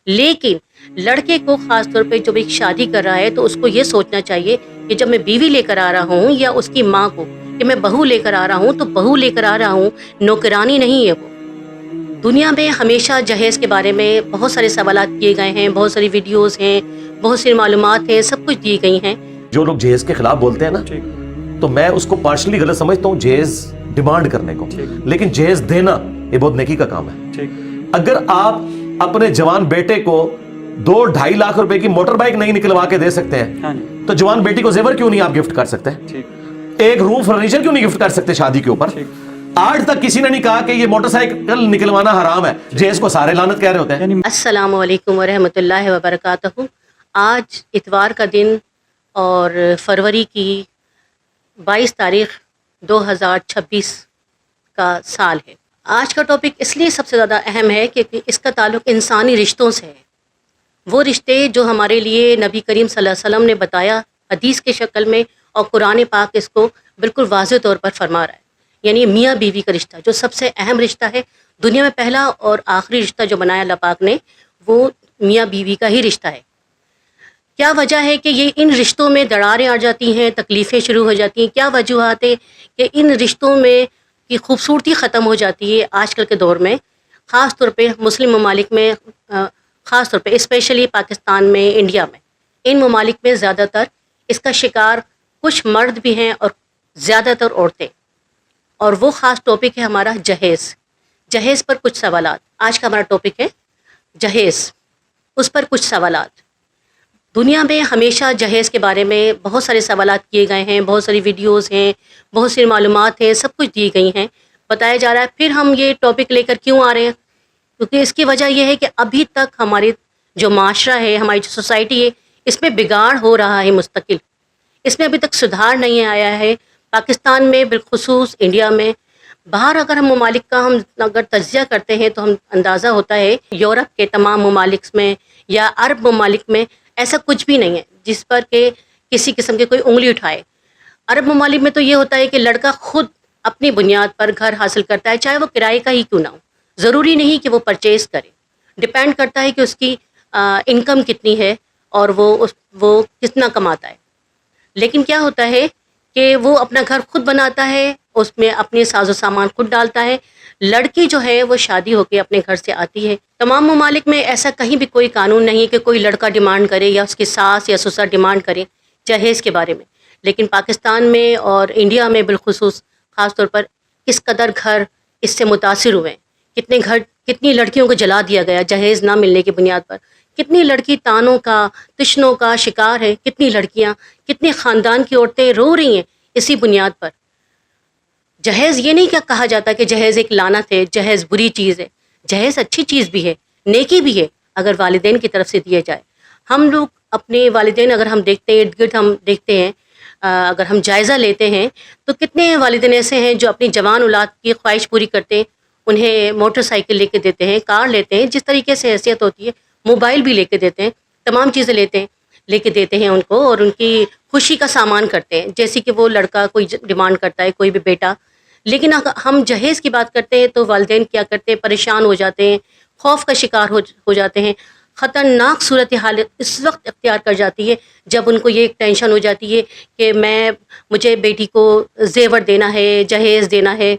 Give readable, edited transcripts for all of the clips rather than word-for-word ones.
لیکن لڑکے کو خاص طور پہ جب ایک شادی کر رہا ہے تو اس کو یہ سوچنا چاہیے کہ جب میں بیوی لے کر آ رہا ہوں یا اس کی ماں کو کہ میں بہو لے کر آ رہا ہوں تو بہو لے کر آ رہا ہوں، نوکرانی نہیں ہے وہ۔ دنیا میں ہمیشہ جہیز کے بارے میں بہت سارے سوالات کیے گئے ہیں، بہت ساری ویڈیوز ہیں، بہت سی معلومات ہیں، سب کچھ دی گئی ہیں۔ جو لوگ جہیز کے خلاف بولتے ہیں نا، تو میں اس کو پارشلی غلط سمجھتا ہوں جہیز ڈیمانڈ کرنے کو، لیکن جہیز دینا یہ بہت نیکی کا کام ہے۔ اگر آپ اپنے جوان بیٹے کو 2-2.5 لاکھ روپے کی موٹر بائک نہیں نکلوا کے دے سکتے ہیں تو جوان بیٹی کو زیور کیوں نہیں آپ گفٹ کر سکتے؟ ایک روم فرنیچر کیوں نہیں گفٹ کر سکتے شادی کے اوپر؟ آج تک کسی نے نہیں کہا کہ یہ موٹر سائیکل نکلوانا حرام ہے، جہیز کو سارے لعنت کہہ رہے ہوتے ہیں۔ السلام علیکم ورحمۃ اللہ وبرکاتہ۔ آج اتوار کا دن اور فروری کی 22 تاریخ 2026 کا سال ہے۔ آج کا ٹاپک اس لیے سب سے زیادہ اہم ہے کہ اس کا تعلق انسانی رشتوں سے ہے، وہ رشتے جو ہمارے لیے نبی کریم صلی اللہ علیہ وسلم نے بتایا حدیث کے شکل میں، اور قرآن پاک اس کو بالکل واضح طور پر فرما رہا ہے، یعنی میاں بیوی کا رشتہ جو سب سے اہم رشتہ ہے دنیا میں۔ پہلا اور آخری رشتہ جو بنایا اللہ پاک نے وہ میاں بیوی کا ہی رشتہ ہے۔ کیا وجہ ہے کہ یہ ان رشتوں میں دراڑیں آ جاتی ہیں، تکلیفیں شروع ہو جاتی ہیں؟ کیا وجوہات ہے کہ ان رشتوں میں کی خوبصورتی ختم ہو جاتی ہے آج کل کے دور میں، خاص طور پہ مسلم ممالک میں، خاص طور پہ اسپیشلی پاکستان میں، انڈیا میں، ان ممالک میں زیادہ تر اس کا شکار کچھ مرد بھی ہیں اور زیادہ تر عورتیں۔ اور وہ خاص ٹاپک ہے ہمارا جہیز۔ جہیز پر کچھ سوالات، آج کا ہمارا ٹاپک ہے جہیز، اس پر کچھ سوالات۔ دنیا میں ہمیشہ جہیز کے بارے میں بہت سارے سوالات کیے گئے ہیں، بہت ساری ویڈیوز ہیں، بہت سی معلومات ہیں، سب کچھ دی گئی ہیں، بتایا جا رہا ہے۔ پھر ہم یہ ٹاپک لے کر کیوں آ رہے ہیں؟ کیونکہ اس کی وجہ یہ ہے کہ ابھی تک ہمارے جو معاشرہ ہے، ہماری جو سوسائٹی ہے، اس میں بگاڑ ہو رہا ہے مستقل، اس میں ابھی تک سدھار نہیں آیا ہے۔ پاکستان میں بالخصوص، انڈیا میں، باہر اگر ہم ممالک کا ہم اگر تجزیہ کرتے ہیں تو ہم اندازہ ہوتا ہے یورپ کے تمام ممالک میں یا عرب ممالک میں ایسا کچھ بھی نہیں ہے جس پر کہ کسی قسم کی کوئی انگلی اٹھائے۔ عرب ممالک میں تو یہ ہوتا ہے کہ لڑکا خود اپنی بنیاد پر گھر حاصل کرتا ہے، چاہے وہ کرائے کا ہی کیوں نہ ہو، ضروری نہیں کہ وہ پرچیز کرے، ڈپینڈ کرتا ہے کہ اس کی انکم کتنی ہے اور وہ کتنا کماتا ہے۔ لیکن کیا ہوتا ہے کہ وہ اپنا گھر خود بناتا ہے، اس میں اپنے ساز و سامان خود ڈالتا ہے۔ لڑکی جو ہے وہ شادی ہو کے اپنے گھر سے آتی ہے۔ تمام ممالک میں ایسا کہیں بھی کوئی قانون نہیں کہ کوئی لڑکا ڈیمانڈ کرے یا اس کی ساس یا سسر ڈیمانڈ کرے جہیز کے بارے میں۔ لیکن پاکستان میں اور انڈیا میں بالخصوص خاص طور پر کس قدر گھر اس سے متاثر ہوئے ہیں، کتنی لڑکیوں کو جلا دیا گیا جہیز نہ ملنے کی بنیاد پر، کتنی لڑکی تانوں کا، تشنوں کا شکار ہے، کتنی لڑکیاں، کتنے خاندان کی عورتیں رو رہی ہیں اسی بنیاد پر۔ جہیز یہ نہیں کہا جاتا کہ جہیز ایک لعنت ہے، جہیز بری چیز ہے، جہیز اچھی چیز بھی ہے، نیکی بھی ہے اگر والدین کی طرف سے دیا جائے۔ ہم لوگ اپنے والدین اگر ہم دیکھتے ہیں، ارد گرد ہم دیکھتے ہیں، اگر ہم جائزہ لیتے ہیں تو کتنے والدین ایسے ہیں جو اپنی جوان اولاد کی خواہش پوری کرتے ہیں، انہیں موٹر سائیکل لے کے دیتے ہیں، کار لیتے ہیں، جس طریقے سے حیثیت ہوتی ہے، موبائل بھی لے کے دیتے ہیں، تمام چیزیں لے کے دیتے ہیں ان کو، اور ان کی خوشی کا سامان کرتے ہیں، جیسے کہ وہ لڑکا کوئی ڈیمانڈ کرتا ہے، کوئی بھی بیٹا۔ لیکن اگر ہم جہیز کی بات کرتے ہیں تو والدین کیا کرتے ہیں، پریشان ہو جاتے ہیں، خوف کا شکار ہو جاتے ہیں۔ خطرناک صورتحال اس وقت اختیار کر جاتی ہے جب ان کو یہ ٹینشن ہو جاتی ہے کہ مجھے بیٹی کو زیور دینا ہے، جہیز دینا ہے۔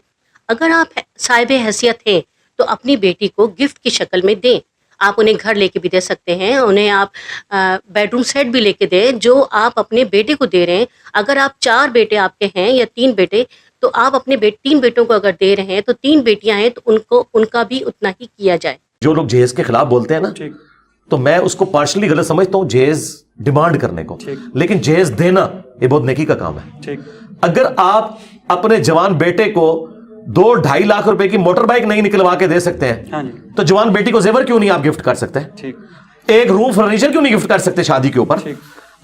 اگر آپ صاحب حیثیت ہیں تو اپنی بیٹی کو گفٹ کی شکل میں دیں۔ آپ انہیں گھر لے کے بھی دے سکتے ہیں، انہیں آپ بیڈ روم سیٹ بھی لے کے دیں جو آپ اپنے بیٹے کو دے رہے ہیں۔ اگر آپ 4 بیٹے آپ کے ہیں یا 3 بیٹے، تو آپ اپنے 3 بیٹوں کو اگر دے رہے ہیں تو 3 بیٹیاں ہیں تو ان کا بھی اتنا ہی کیا جائے۔ جو لوگ جہیز کے خلاف بولتے ہیں نا، تو میں اس کو پارشلی غلط سمجھتا ہوں جہیز ڈیمانڈ کرنے کو، لیکن جہیز دینا یہ بہت نیکی کا کام ہے۔ اگر آپ اپنے جوان بیٹے کو 2-2.5 لاکھ روپے کی موٹر بائک نہیں نکلوا کے دے سکتے ہیں تو جوان بیٹی کو زیور کیوں نہیں آپ گفٹ کر سکتے؟ ایک روم فرنیچر کیوں نہیں گفٹ کر سکتے شادی کے اوپر؟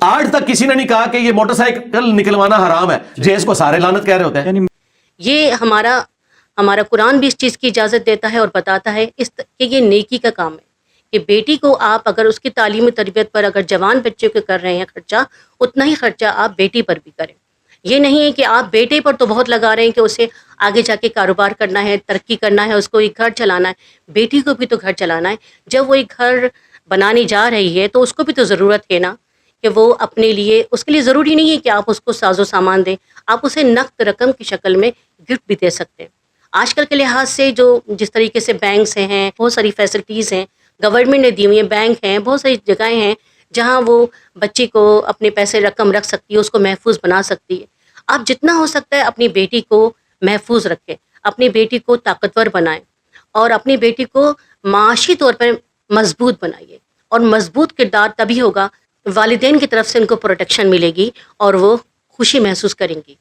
آج تک کسی نے نہیں کہا کہ یہ موٹر سائیکل نکلوانا حرام ہے، جہیز کو سارے لعنت کہہ رہے ہوتے ہیں۔ یہ ہمارا قرآن بھی اس چیز کی اجازت دیتا ہے اور بتاتا ہے کہ یہ نیکی کا کام ہے کہ بیٹی کو آپ اگر اس کی تعلیمی تربیت پر اگر جوان بچے کو کر رہے ہیں خرچہ، اتنا ہی خرچہ آپ بیٹی پر بھی کریں۔ یہ نہیں ہے کہ آپ بیٹے پر تو بہت لگا رہے ہیں کہ اسے آگے جا کے کاروبار کرنا ہے، ترقی کرنا ہے، اس کو ایک گھر چلانا ہے، بیٹی کو بھی تو گھر چلانا ہے۔ جب وہ ایک گھر بنانے جا رہی ہے تو اس کو بھی تو ضرورت ہے نا کہ وہ اپنے لیے، اس کے لیے ضروری نہیں ہے کہ آپ اس کو ساز و سامان دیں، آپ اسے نقد رقم کی شکل میں گفٹ بھی دے سکتے ہیں۔ آج کل کے لحاظ سے جس طریقے سے بینکس ہیں، بہت ساری فیسلٹیز ہیں گورنمنٹ نے دی ہوئی ہیں، بینک ہیں، بہت ساری جگہیں ہیں جہاں وہ بچے کو اپنے پیسے رقم رکھ سکتی ہے، اس کو محفوظ بنا سکتی ہے۔ آپ جتنا ہو سکتا ہے اپنی بیٹی کو محفوظ رکھیں، اپنی بیٹی کو طاقتور بنائیں اور اپنی بیٹی کو معاشی طور پر مضبوط بنائیے، اور مضبوط کردار تبھی ہوگا، والدین کی طرف سے ان کو پروٹیکشن ملے گی اور وہ خوشی محسوس کریں گی۔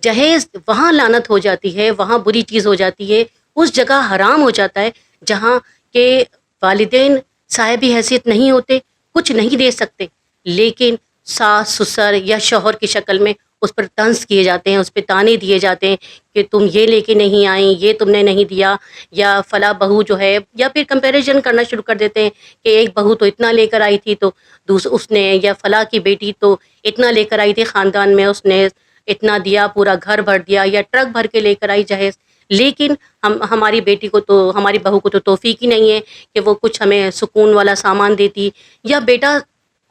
جہیز وہاں لعنت ہو جاتی ہے، وہاں بری چیز ہو جاتی ہے، اس جگہ حرام ہو جاتا ہے جہاں کہ والدین صاحب حیثیت نہیں ہوتے، کچھ نہیں دے سکتے، لیکن ساس سسر یا شوہر کی شکل میں اس پر طنز کیے جاتے ہیں، اس پہ طعنے دیے جاتے ہیں کہ تم یہ لے کے نہیں آئیں، یہ تم نے نہیں دیا، یا فلاں بہو جو ہے، یا پھر کمپیریزن کرنا شروع کر دیتے ہیں کہ ایک بہو تو اتنا لے کر آئی تھی تو اس نے، یا فلاں کی بیٹی تو اتنا لے کر آئی تھی خاندان میں، اس نے اتنا دیا، پورا گھر بھر دیا یا ٹرک بھر کے لے کر آئی جہیز، لیکن ہماری بیٹی کو تو، ہماری بہو کو تو توفیق ہی نہیں ہے کہ وہ کچھ ہمیں سکون والا سامان دیتی، یا بیٹا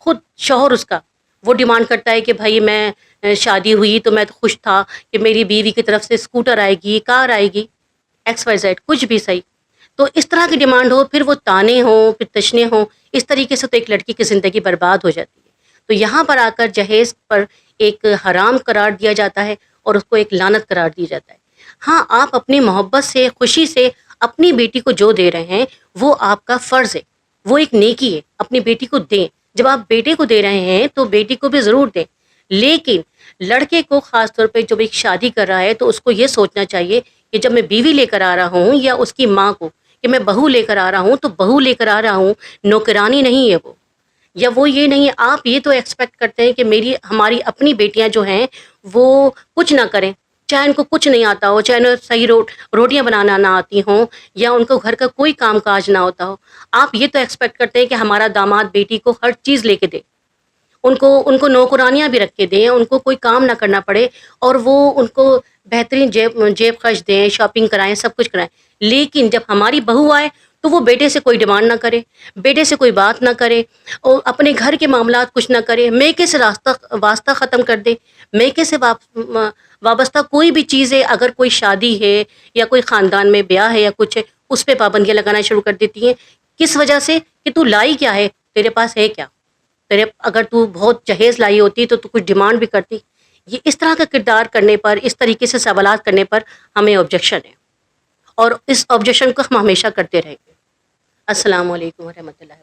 خود شوہر اس کا وہ ڈیمانڈ کرتا ہے کہ بھائی میں شادی ہوئی تو میں تو خوش تھا کہ میری بیوی کی طرف سے اسکوٹر آئے گی، کار آئے گی، ایکس وائی زیڈ کچھ بھی صحیح، تو اس طرح کی ڈیمانڈ ہو، پھر وہ تانے ہوں، پھر تشنے ہوں، اس طریقے سے تو ایک لڑکی کی زندگی برباد ہو جاتی ہے۔ تو یہاں پر آ کر جہیز پر ایک حرام قرار دیا جاتا ہے اور اس کو ایک لعنت قرار دیا جاتا ہے۔ ہاں، آپ اپنی محبت سے، خوشی سے اپنی بیٹی کو جو دے رہے ہیں وہ آپ کا فرض ہے، وہ ایک نیکی ہے، اپنی بیٹی کو دیں۔ جب آپ بیٹے کو دے رہے ہیں تو بیٹی کو بھی ضرور دیں، لیکن لڑکے کو خاص طور پہ جب ایک شادی کر رہا ہے تو اس کو یہ سوچنا چاہیے کہ جب میں بیوی لے کر آ رہا ہوں، یا اس کی ماں کو کہ میں بہو لے کر آ رہا ہوں، تو بہو لے کر آ رہا ہوں، نوکرانی نہیں ہے وہ، یا وہ یہ نہیں ہے۔ آپ یہ تو ایکسپیکٹ کرتے ہیں کہ ہماری اپنی بیٹیاں جو ہیں وہ کچھ نہ کریں، چاہے ان کو کچھ نہیں آتا ہو، چاہے انہیں صحیح روٹیاں بنانا نہ آتی ہوں، یا ان کو گھر کا کوئی کام کاج نہ ہوتا ہو، آپ یہ تو ایکسپیکٹ کرتے ہیں کہ ہمارا داماد بیٹی کو ہر چیز لے کے دے، ان کو نوکرانیاں بھی رکھ کے دیں، ان کو کوئی کام نہ کرنا پڑے، اور وہ ان کو بہترین جیب خرچ دیں، شاپنگ کرائیں، سب کچھ کرائیں۔ لیکن جب ہماری بہو آئے تو وہ بیٹے سے کوئی ڈیمانڈ نہ کرے، بیٹے سے کوئی بات نہ کرے، اور اپنے گھر کے معاملات کچھ نہ کرے، میکے سے واسطہ ختم کر دے، میکے سے وابستہ کوئی بھی چیز ہے، اگر کوئی شادی ہے یا کوئی خاندان میں بیاہ ہے یا کچھ ہے، اس پہ پابندیاں لگانا شروع کر دیتی ہیں۔ کس وجہ سے؟ کہ تو لائی کیا ہے، تیرے پاس ہے کیا، اگر تو بہت جہیز لائی ہوتی تو کچھ ڈیمانڈ بھی کرتی۔ یہ اس طرح کا کردار کرنے پر، اس طریقے سے سوالات کرنے پر ہمیں آبجیکشن ہے، اور اس آبجیکشن کو ہم ہمیشہ کرتے رہیں گے۔ السلام علیکم ورحمۃ اللہ۔